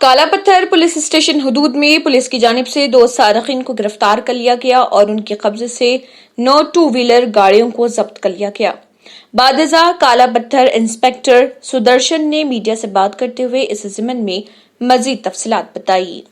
काला पत्थर police station हदूद में पुलिस की जानिब से 2 सारखीन को गिरफ्तार कर लिया गया और उनके कब्जे से 9 टू-व्हीलर गाड़ियों को जब्त कर लिया गया। बादशाह काला पत्थर इंस्पेक्टर सुदर्शन ने मीडिया से बात करते हुए इस ज़िम्न में मजीद तफसीलात बताई।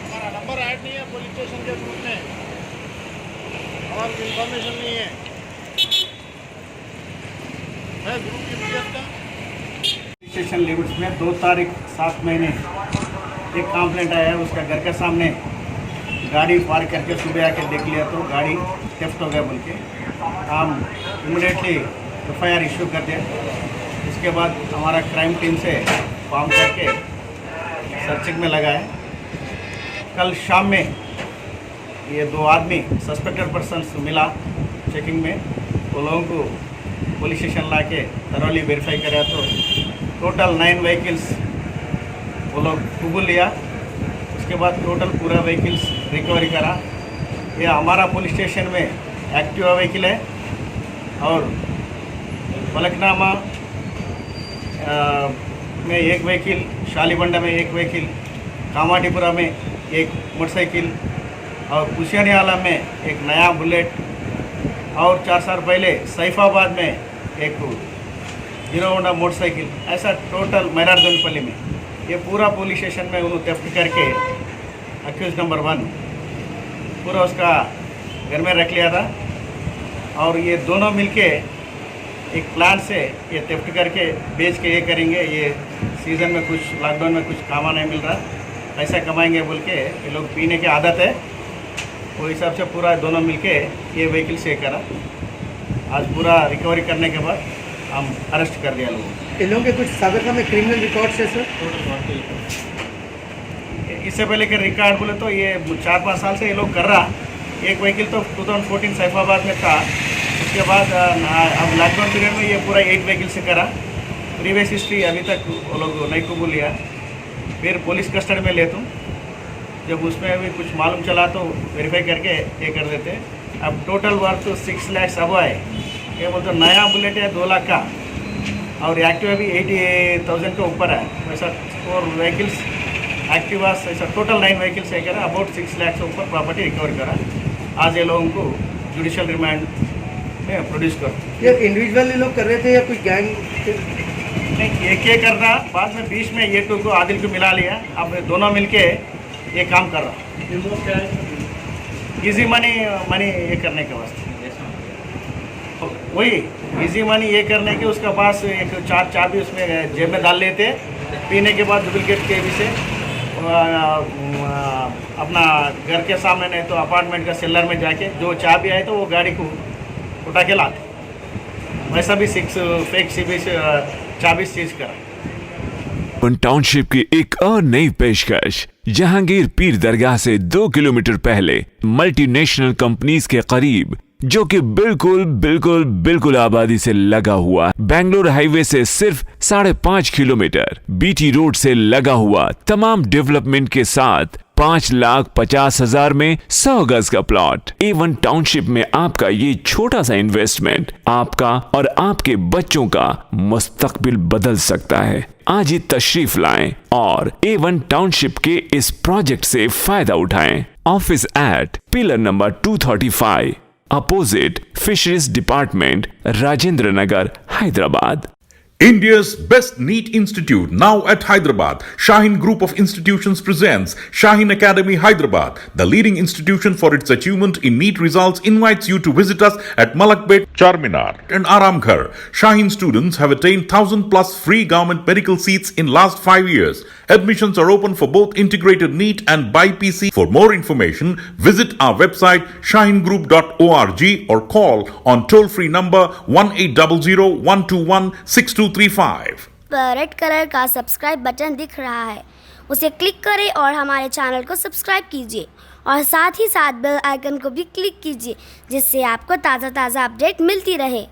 हमारा नंबर ऐड नहीं है पुलिस स्टेशन के ग्रुप में और इंफॉर्मेशन नहीं है ग्रुप की पुलिस का। स्टेशन लिमिट्स में 2 तारीख 7 महीने एक कंप्लेंट आया है। उसका घर के सामने गाड़ी पार्क करके सुबह आके देख लिया तो गाड़ी थेफ्ट हो गया बोल के हम इमीडिएटली FIR इशू कर दिया। उसके बाद हमारा क्राइम टीम से फॉर्म करके सर्चिंग में लगा है। कल शाम में ये 2 आदमी सस्पेक्टेड पर्सन्स मिला चेकिंग में। वो लोगों को पुलिस स्टेशन ला के थरोली वेरीफाई करा तो टोटल 9 व्हीकल्स वो लोग कबूल लिया। उसके बाद टोटल पूरा व्हीकल्स रिकवरी करा। ये हमारा पुलिस स्टेशन में एक्टिवा व्हीकल है और मलकनामा में 1 व्हीकल, शालीबंडा में 1 व्हीकल, कामाटीपुरा में 1 मोटरसाइकिल और कुशियानीवाला में 1 नया बुलेट और 4 साल पहले सैफाबाद में 1 हीरो होंडा मोटरसाइकिल। ऐसा टोटल मैरारजनपल्ली में ये पूरा पुलिस स्टेशन में उन्होंने थेफ्ट करके अक्यूज नंबर 1 पूरा उसका घर में रख लिया था। और ये दोनों मिलके एक प्लान से ये थेफ्ट करके बेच के ये करेंगे। ये सीज़न में कुछ लॉकडाउन में कुछ कामा नहीं मिल रहा, पैसा कमाएंगे बोल के ये लोग पीने की आदत है। वो हिसाब से पूरा दोनों मिलके ये व्हीकल से करा। आज पूरा रिकवरी करने के बाद हम अरेस्ट कर दिया लोगों को। इन लोगों के कुछ साबिका में क्रिमिनल रिकॉर्ड्स है सर? इससे पहले के रिकॉर्ड बोले तो ये 4-5 साल से ये लोग कर रहा। एक व्हीकल तो 2014 सैफाबाद में था। उसके बाद अब लॉकडाउन पीरियड में ये पूरा 8 व्हीकल से करा। प्रीवियस हिस्ट्री अभी तक वो लोग नहीं कबूल लिया। फिर पुलिस कस्टडी में लेता हूँ। जब उसमें भी कुछ मालूम चला तो वेरीफाई करके ये कर देते। अब टोटल वर्थ तो 6 लाख अब है। ये बोलते नया बुलेट है 2 लाख का और एक्टिवा भी 80,000 के ऊपर है। वैसा 4 व्हीकल्स एक्टिवा ऐसा टोटल 9 व्हीकल्स है करा। अबाउट 6 लाख से ऊपर प्रॉपर्टी रिकवर करा। आज ये लोगों को जुडिशियल रिमांड में प्रोड्यूस कर। ये इंडिविजुअली लोग कर रहे थे या कोई गैंग? नहीं, एक करना बाद में बीच में ये 2 को आदिल को मिला लिया। अब दोनों मिलके ये काम कर रहा। इजी मनी ये करने के वास्ते वही इजी मनी ये करने के उसके पास एक 4 चाबी उसमें जेब में डाल लेते। पीने के बाद डुप्लीकेट के भी से अपना घर के सामने नहीं तो अपार्टमेंट का सेलर में जाके जो चाबी आए तो वो गाड़ी को उठा के लाते। वैसा भी 6 फेक चाबी सीज करा। टाउनशिप की एक और नई पेशकश जहांगीर पीर दरगाह से 2 किलोमीटर पहले मल्टीनेशनल कंपनीज के करीब, जो कि बिल्कुल आबादी से लगा हुआ, बेंगलोर हाईवे से सिर्फ 5.5 किलोमीटर, BT रोड से लगा हुआ, तमाम डेवलपमेंट के साथ 5,50,000 में 100 गज का प्लॉट। A1 टाउनशिप में आपका ये छोटा सा इन्वेस्टमेंट आपका और आपके बच्चों का मुस्तकबिल बदल सकता है। आज ही तशरीफ लाएं और A1 टाउनशिप के इस प्रोजेक्ट से फायदा उठाएं। Office at pillar number 235 opposite fisheries department, Rajendra Nagar, Hyderabad. India's best NEET institute now at Hyderabad. Shaheen Group of Institutions presents Shaheen Academy Hyderabad. The leading institution for its achievement in NEET results invites you to visit us at Malakpet, Charminar and Aramghar. Shaheen students have attained 1,000 plus free government medical seats in last 5 years. Admissions are open for both integrated NEET and BIPC. For more information, visit our website shahingroup.org or call on toll-free number 1800-121-6235. पर red colour का subscribe button दिख रहा है, उसे click करें और हमारे channel को सब्सक्राइब कीजिए और साथ ही साथ बेल आइकन को भी क्लिक कीजिए, जिससे आपको ताज़ा अपडेट मिलती रहे।